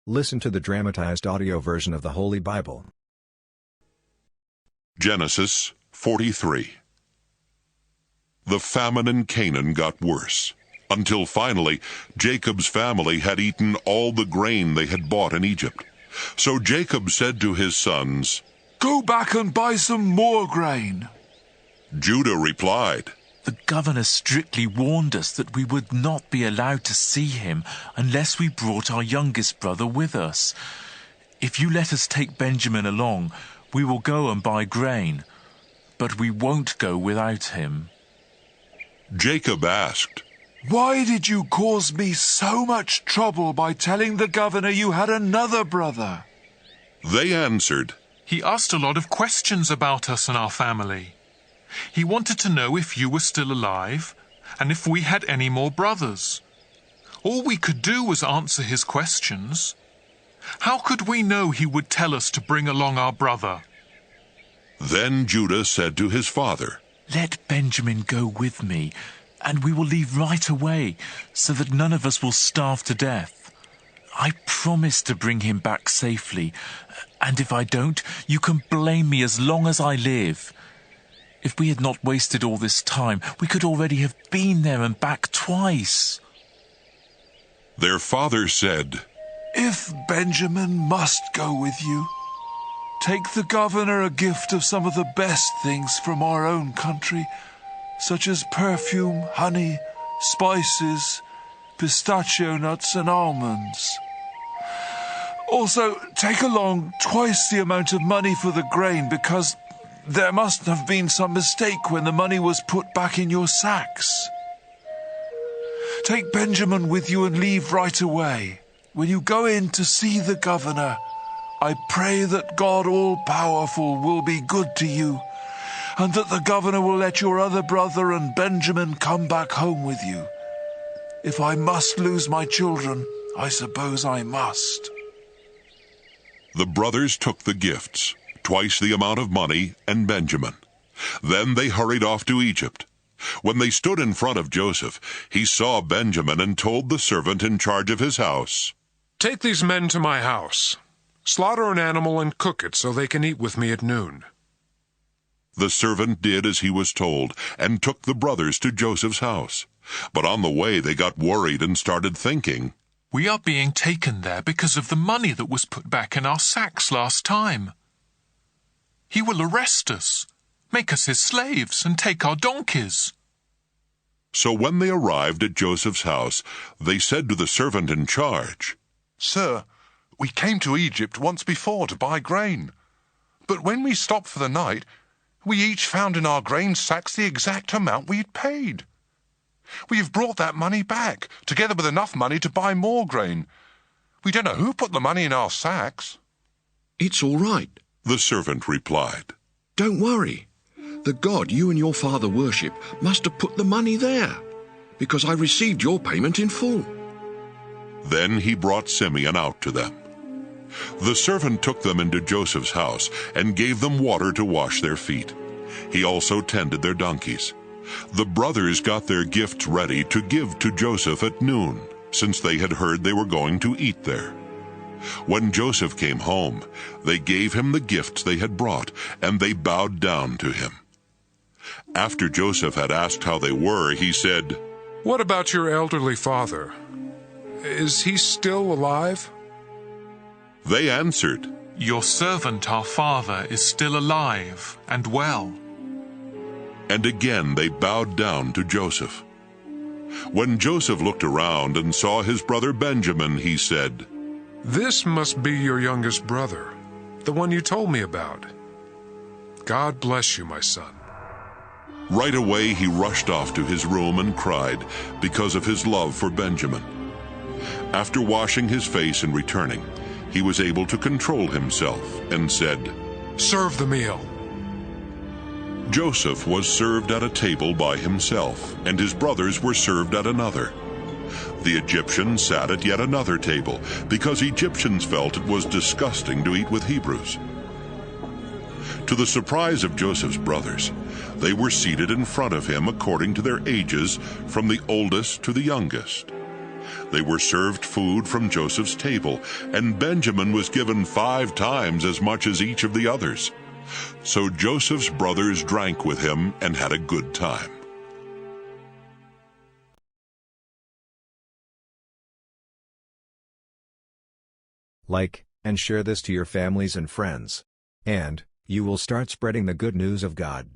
Listen to the dramatized audio version of the Holy Bible. Genesis 43. The famine in Canaan got worse, until finally Jacob's family had eaten all the grain they had bought in Egypt. So Jacob said to his sons, "Go back and buy some more grain." Judah replied, "The governor strictly warned us that we would not be allowed to see him unless we brought our youngest brother with us. If you let us take Benjamin along, we will go and buy grain, but we won't go without him." Jacob asked, "Why did you cause me so much trouble by telling the governor you had another brother?" They answered, "He asked a lot of questions about us and our family. He wanted to know if you were still alive and if we had any more brothers. All we could do was answer his questions. How could we know he would tell us to bring along our brother?" Then Judah said to his father, "Let Benjamin go with me, and we will leave right away, so that none of us will starve to death. I promise to bring him back safely, and if I don't, you can blame me as long as I live. If we had not wasted all this time, we could already have been there and back twice." Their father said, "If Benjamin must go with you, take the governor a gift of some of the best things from our own country, such as perfume, honey, spices, pistachio nuts, and almonds. Also, take along twice the amount of money for the grain, because there must have been some mistake when the money was put back in your sacks. Take Benjamin with you and leave right away. When you go in to see the governor, I pray that God all-powerful will be good to you, and that the governor will let your other brother and Benjamin come back home with you. If I must lose my children, I suppose I must." The brothers took the gifts, twice the amount of money, and Benjamin. Then they hurried off to Egypt. When they stood in front of Joseph, he saw Benjamin and told the servant in charge of his house, "Take these men to my house. Slaughter an animal and cook it so they can eat with me at noon." The servant did as he was told and took the brothers to Joseph's house. But on the way they got worried and started thinking, "We are being taken there because of the money that was put back in our sacks last time. He will arrest us, make us his slaves, and take our donkeys." So when they arrived at Joseph's house, they said to the servant in charge, "Sir, we came to Egypt once before to buy grain. But when we stopped for the night, we each found in our grain sacks the exact amount we had paid. We have brought that money back, together with enough money to buy more grain. We don't know who put the money in our sacks." "It's all right," the servant replied. "Don't worry. The God you and your father worship must have put the money there, because I received your payment in full." Then he brought Simeon out to them. The servant took them into Joseph's house and gave them water to wash their feet. He also tended their donkeys. The brothers got their gifts ready to give to Joseph at noon, since they had heard they were going to eat there. When Joseph came home, they gave him the gifts they had brought, and they bowed down to him. After Joseph had asked how they were, he said, "What about your elderly father? Is he still alive?" They answered, "Your servant, our father, is still alive and well." And again they bowed down to Joseph. When Joseph looked around and saw his brother Benjamin, he said, "This must be your youngest brother, the one you told me about. God bless you, my son." Right away he rushed off to his room and cried because of his love for Benjamin. After washing his face and returning, he was able to control himself and said, "Serve the meal." Joseph was served at a table by himself, and his brothers were served at another. The Egyptians sat at yet another table, because Egyptians felt it was disgusting to eat with Hebrews. To the surprise of Joseph's brothers, they were seated in front of him according to their ages, from the oldest to the youngest. They were served food from Joseph's table, and Benjamin was given 5 times as much as each of the others. So Joseph's brothers drank with him and had a good time. Like and share this to your families and friends. And you will start spreading the good news of God.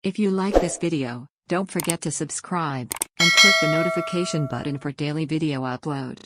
If you like this video, don't forget to subscribe and click the notification button for daily video upload.